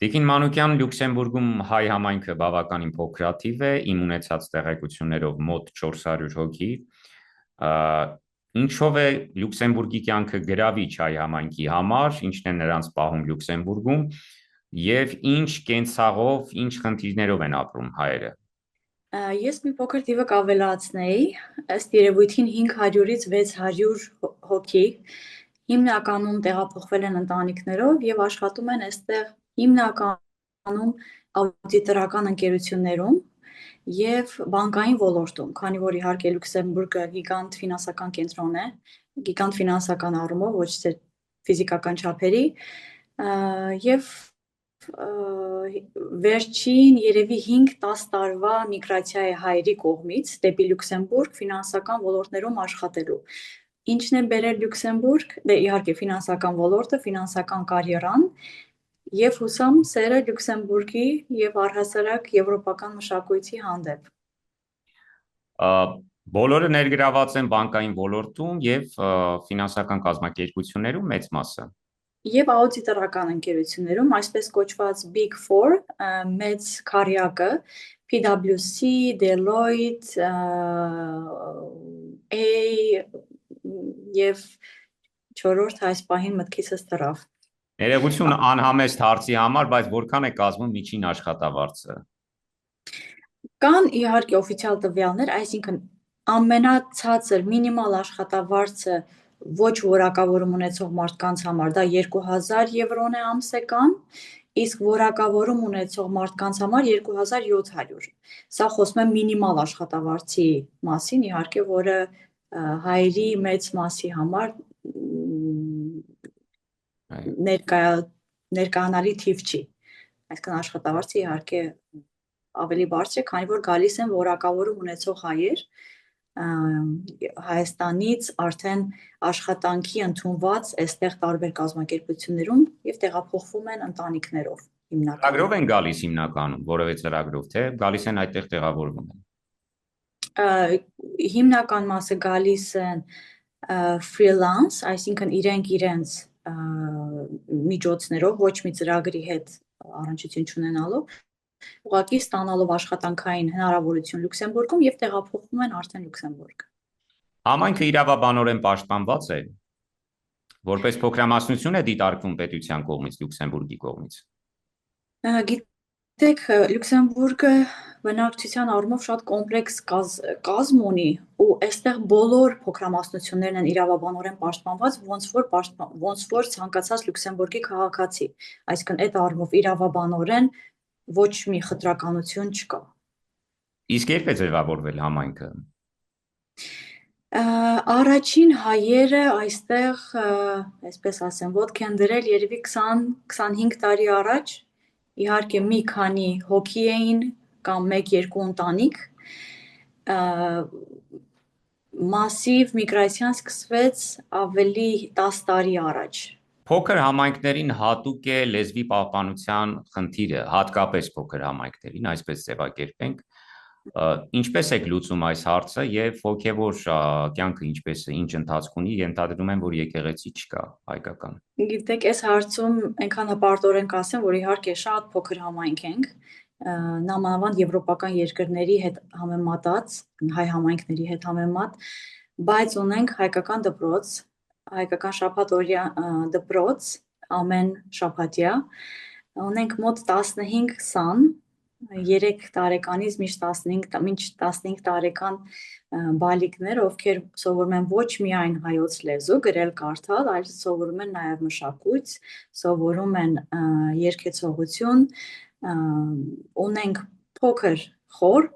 Տիկին Մանուկյան Լյուքսեմբուրգում հայ համայնքը բավականին փոքրաթիվ է, իմ ունեցած տեղեկություններով մոտ 400 հոգի։ Ա, Ինչով է Լյուքսեմբուրգի կյանքը գրավիչ հայ համայնքի համար, ինչն է նրանց պահում Լյուքսեմբուրգում, եւ ինչ կենցաղով, ինչ խնդիրներով են ապրում հայերը։ Ես մի փոքր թիվը կավելացնեի, ըստ երևույթին 500-ից 600 հոգի հիմնականում տեղափոխվել են ընտանիքներով եւ աշխատում են այստեղ հիմնականում աուդիտորական ընկերություններում եւ բանկային ոլորտում, քանի որ իհարկե Լյուքսեմբուրգը գիգանտ ֆինանսական կենտրոն է, գիգանտ ֆինանսական առումով, ոչ թե ֆիզիկական չափերի, եւ վերջին երևի 5-10 տարվա միգրացիա է հայերի կողմից դեպի Լյուքսեմբուրգ ֆինանսական ոլորտներում աշխատելու։ Ինչն է բերել Լյուքսեմբուրգ, դե իհարկե ֆինանսական ոլորտը, ֆինանսական կարիերան եւ հուսամ սերը Լյուքսեմբուրգի եւ առհասարակ եվրոպական մշակույթի հանդեպ։ Բոլորը ներգրաված են բանկային ոլորտում եւ ֆինանսական կազմակերպություններում մեծ մասը։ Եվ աուդիտորական ընկերություններում, այսպես կոչված Big Four, մեծ քառյակը, PwC, Deloitte, եւ չորրորդ այս պահին մտքիցս դրավ։ Ներողություն անհամեստ հարցի համար, բայց որքան է կազմում միջին աշխատավարձը։ Կան իհարկե օֆիցիալ տվյալներ, այսինքն ամենացածր մինիմալ աշխատավարձը ոչ որակավորում ունեցող մարդկանց համար դա 2000 եվրոն է ամսեկան, իսկ որակավորում ունեցող մարդկանց համար 2700։ Սա խոսում է մինիմալ աշխատավարձի մասին, իհարկե, որը հայերի մեծ մասի համար ներկայանալի թիվ չի։ Այսինքն աշխատավարձը իհարկե ավելի բարձր է, քանի որ գալիս են որակավորում ունեցող հայեր Հայաստանից արդեն աշխատանքի ընդունված այստեղ տարբեր կազմակերպություններում եւ տեղափոխվում են ընտանիքներով հիմնականում։ Ծրագրով են գալիս հիմնականում, որևէ ծրագրով, թե գալիս են այդտեղ տեղավորվում են։ Հիմնական մասը գալիս են freelance, այսինքն իրենց միջոցներով, ոչ մի ծրագրի հետ առնչություն չունենալով, ուղղակի ստանալով աշխատանքային հնարավորություն Լյուքսեմբուրգում եւ տեղափոխվում են արդեն Լյուքսեմբուրգ։ Համայնքը իրավաբանորեն պաշտպանված է, որպես փոքրամասնություն է դիտարկվում պետության կողմից, Լյուքսեմբուրգի կողմից։ Գիտեք, Լյուքսեմբուրգը բնակչության առումով շատ կոմպլեքս կազմ ունի ու այստեղ բոլոր փոքրամասնություններն են իրավաբանորեն պաշտպանված, ոնց որ ցանկացած Լյուքսեմբուրգի քաղաքացի, այսինքն այդ առումով իրավաբանորեն ոչ մի խտրականություն չկա։ Իսկ երբ է ձևավորվել համայնքը։ Առաջին հայերը այստեղ, այսպես ասեմ, ոտք են դրել երևի 20-25 տարի առաջ, իհարկե մի քանի հոգի էին կամ 1-2 ընտանիք, մասիվ միգրացիան սկսվեց ավելի 10 տարի առաջ։ Փոքր համայնքներին հատուկ է լեզվի պահպանության խնդիրը, հատկապես փոքր համայնքներին, այսպես ձևակերպենք։ Ինչպես եք լուծում այս հարցը եւ հոգեվոր կյանքը ինչպես է, ինչ ընթացք ունի, ենթադրում եմ, որ եկեղեցի չկա հայկական։ Գիտեք, այս հարցում այնքան հպարտորեն կասեմ, որ իհարկե շատ փոքր համայնք ենք, նամանավանդ եվրոպական երկրների հետ համեմատած, հայ համայնքների հետ համեմատ, բայց ունենք հայկական դպրոց, հայկական շաբաթօրյա դպրոց, ամեն շաբաթյա, ունենք մոտ 15-20 3 տարեկանից մինչ 15 տարեկան բալիկներ, ովքեր սովորում են ոչ միայն հայոց լեզու, գրել, կարդալ, այլ սովորում են նաև մշակույթ, սովորում են երգեցողություն, ունենք փոքր խոր,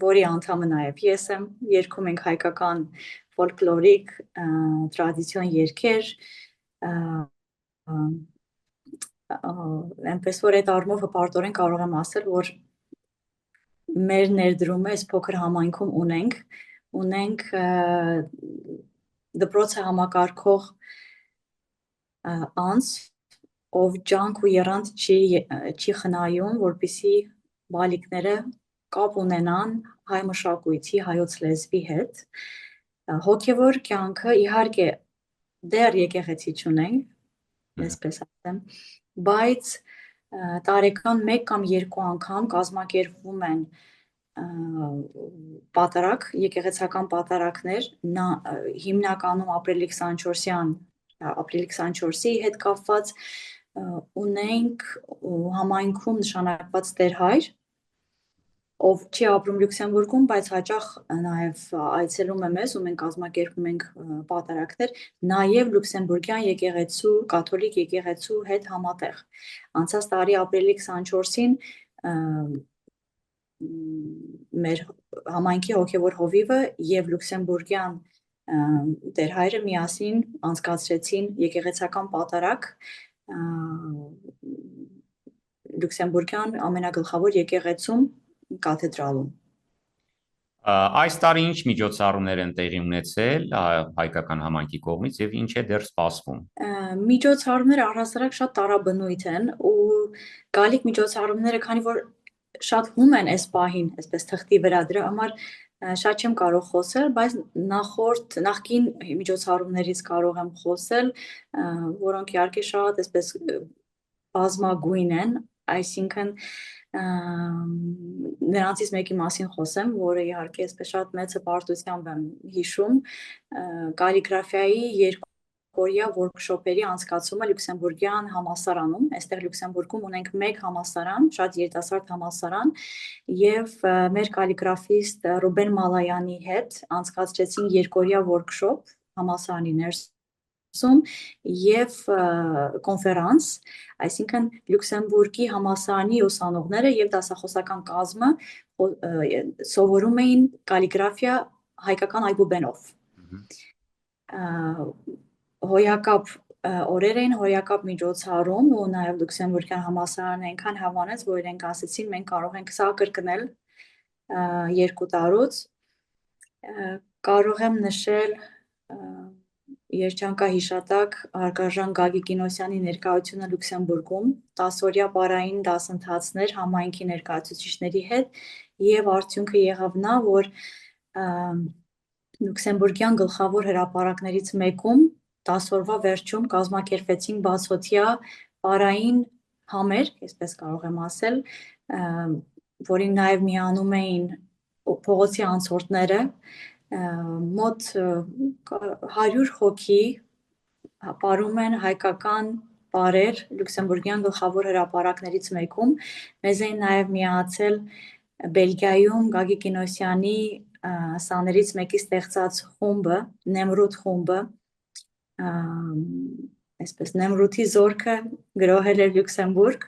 որի անդամը նաև ես եմ, երգում ենք հայկական ֆոլկլորիկ տրադիցիոն երգեր, այնպես որ այդ առումով հպարտորեն կարող եմ ասել, որ մեր ներդրումը այս փոքր համայնքում ունենք դպրոցը համակարգող անձ, ով ջանք ու եռանդ չի խնայում, որպեսզի բալիկները կապ ունենան հայ մշակույթի, հայոց լեզվի հետ։ Հոգևոր կյանքը իհարկե դեռ եկեղեցի չունենք, այսպես ասեմ, բայց տարեկան 1 կամ 2 անգամ կազմակերպվում են պատարակ, եկեղեցական պատարակներ, հիմնականում ապրիլի 24-ի հետ կապված ունենք համայնքում նշանակված տերհայր, ով չի ապրում Լյուքսեմբուրգում, բայց հաճախ նաև այցելում է մեզ ու մենք կազմակերպում ենք պատարակներ, նաև լյուքսեմբուրգյան եկեղեցու, կաթոլիկ եկեղեցու հետ համատեղ։ Անցած տարի ապրիլի 24-ին մեր համայնքի հոգևոր հովիվը եւ լյուքսեմբուրգյան տերհայրը միասին անցկացրեցին եկեղեցական պատարակ լյուքսեմբուրգյան ամենագլխավոր եկեղեցում կաթեդրալում։ Այս տարի ինչ միջոցառումներ են տեղի ունեցել հայկական համայնքի կողմից եւ ինչ է դեռ սպասվում։ Միջոցառումները առհասարակ շատ տարաբնույթ են ու գալիք միջոցառումները, քանի որ շատ հում են այս պահին, այսպես թղթի վրա, դրա համար շատ չեմ կարող խոսել, բայց նախկին միջոցառումներից կարող եմ խոսել, որոնք իհարկե շատ այսպես բազմագույն են, այսինքն նրանցից մեկի մասին խոսեմ, որը իհարկե այսպես շատ մեծ հպարտությամբ եմ հիշում, կալիգրաֆիայի երկօրյա workshop-երի անցկացումը Լյուքսեմբուրգյան համալսարանում, այստեղ Լյուքսեմբուրգում ունենք մեկ համալսարան, շատ երիտասարդ համալսարան, եւ մեր կալիգրաֆիստ Ռուբեն Մալայանի հետ անցկացրեցին երկօրյա workshop համալսարանի ներսում եւ կոնֆերանս, այսինքն Լյուքսեմբուրգի համալսարանի ուսանողները եւ դասախոսական կազմը սովորում էին կալիգրաֆիա հայկական այբուբենով։ Հոյակապ օրեր էին, հոյակապ միջոցառում ու նաեւ Լյուքսեմբուրգյան համալսարանը այնքան հավանեց, որ իրենք ասեցին մենք կարող ենք սա կրկնել 2 տարուց։ Կարող եմ նշել երջանկահիշատակ հարգարժան Գագիկ Կինոսյանի ներկայությունը Լյուքսեմբուրգում, 10-օրյա պարային դասընթացներ համայնքի ներկայացուցիչների հետ եւ արդյունքը եղավ նա, որ Լյուքսեմբուրգյան գլխավոր հրապարակներից մեկում 10 օրվա վերջում կազմակերպվեցին բացօթյա պարային համեր, այսպես կարող եմ ասել, որին նաև միանում էին փողոցի անցորդները, մոտ 100 հոգի պարում են հայկական պարեր Լյուքսեմբուրգյան գլխավոր հրապարակներից մեկում, մեզ էին նաև միացել Բելգիայում Գագիկ Կինոսյանի սաներից մեկի ստեղծած խումբը, Նեմրութ խումբը, այսպես Նեմրութի զորքը գրոհել էր Լյուքսեմբուրգ,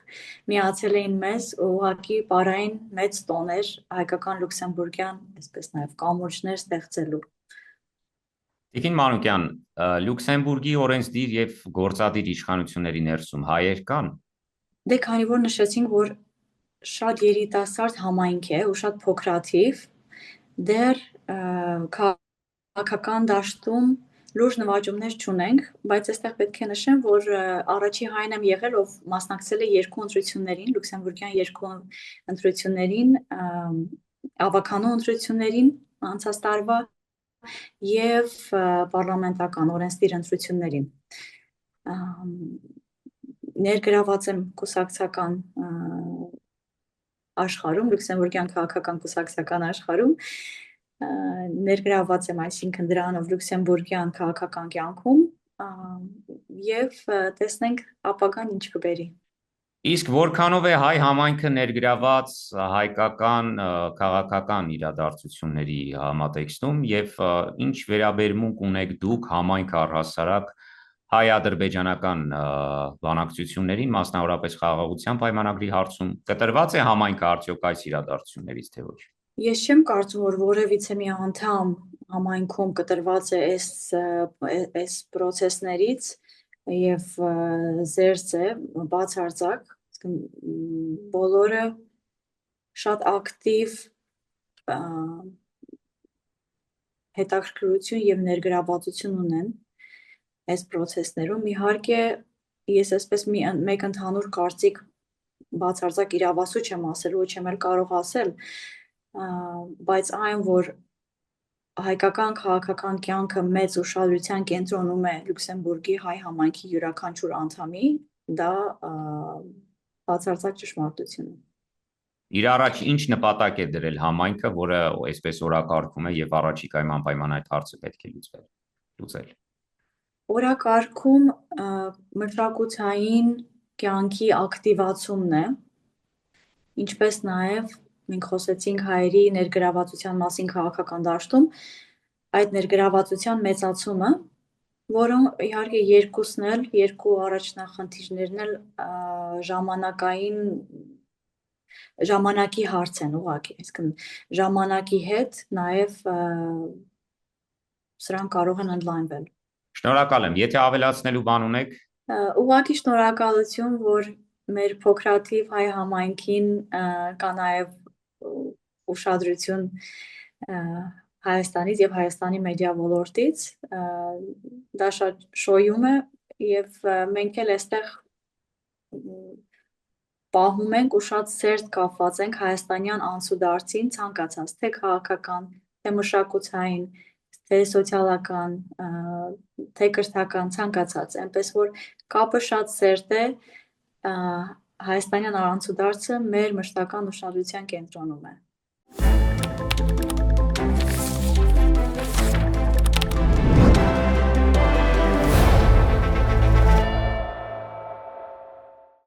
միացել էին մեզ ու ուղղակի պարային մեծ տոներ հայկական լյուքսեմբուրգյան, այսպես նաև կամուրջներ ստեղծելու։ Տիկին Մանուկյան, Լյուքսեմբուրգի օրենսդիր եւ գործադիր իշխանությունների ներսում հայեր կան։ Դե քանի որ նշեցինք, որ շատ երիտասարդ համայնք է ու շատ փոքրաթիվ, դեռ քաղաքական դաշտում լուրջ նվաճումներ չունենք, բայց այստեղ պետք է նշեմ, որ առաջի հայն եմ եղել, ով մասնակցել է 2 ընտրություններին, Լյուքսեմբուրգյան 2 ընտրություններին, ավականու ընտրություններին անցած տարվա եւ պարլամենտական օրենսդիր ընտրություններին։ Ներգրաված եմ կուսակցական աշխարհում, Լյուքսեմբուրգյան քաղաքական կուսակցական աշխարհում, ներգրաված եմ այսինքն դրանով Լյուքսեմբուրգյան քաղաքական կյանքում եւ տեսնենք ապագան ինչ կբերի։ Իսկ որքանով է հայ համայնքը ներգրաված հայկական քաղաքական իրադարձությունների համատեքստում եւ ինչ վերաբերմունք ունեք դուք համայնք առհասարակ հայ-ադրբեջանական բանակցություններին, մասնավորապես խաղաղության պայմանագրի հարցում, կտրված է համայնքը արդյոք այս իրադարձություններից թե ոչ։ Ես չեմ կարծում, որ որևիցե մի անդամ համայնքում կտրված է այս process-ներից եւ զերծ է բացարձակ, բոլորը շատ ակտիվ հետաքրքրություն եւ ներգրավվածություն ունեն այս process-ներում։ Իհարկե, ես այսպես մեկ ընդհանուր կարծիք բացարձակ իրավասու չեմ ասել, ոչ եմ էլ կարող ասել, բայց այն, որ հայկական քաղաքական կյանքը մեծ ուշադրության կենտրոնում է Լյուքսեմբուրգի հայ համայնքի յուրաքանչյուր անդամի, դա բացարձակ ճշմարտություն է։ Իր առաջ ինչ նպատակ է դրել համայնքը, որը այսպես օրակարգում է եւ առաջիկայում անպայման այդ հարցը պետք է լուծել։ Օրակարգում մշակութային կյանքի ակտիվացումն է, ինչպես նաև մենք խոսեցինք հայերի ներգրավվածության մասին քաղաքական դաշտում, այդ ներգրավվածության մեծացումը, որը իհարկե երկու առաջնախնդիրներն էլ ժամանակի հարց են ուղղակի, այսինքն ժամանակի հետ նաև սրանք կարող են ընդլայնվել։ Շնորհակալ եմ։ Եթե ավելացնելու բան ունեք։ Ուղղակի շնորհակալություն, որ մեր փոքրաթիվ հայ համայնքին կա նաև ուշադրություն Հայաստանից եւ Հայաստանի մեդիա ոլորտից, դա շատ շոյում է եւ մենք էլ այստեղ պահում ենք ու շատ սերտ կապված ենք հայաստանյան անցուդարձին ցանկացած, թե քաղաքական, թե մշակութային, թե սոցիալական, թե կրթական, ցանկացած, այնպես որ կապը շատ սերտ է, հայաստանյան անցուդարձը մեր մշտական ուշադրության կենտրոնում է։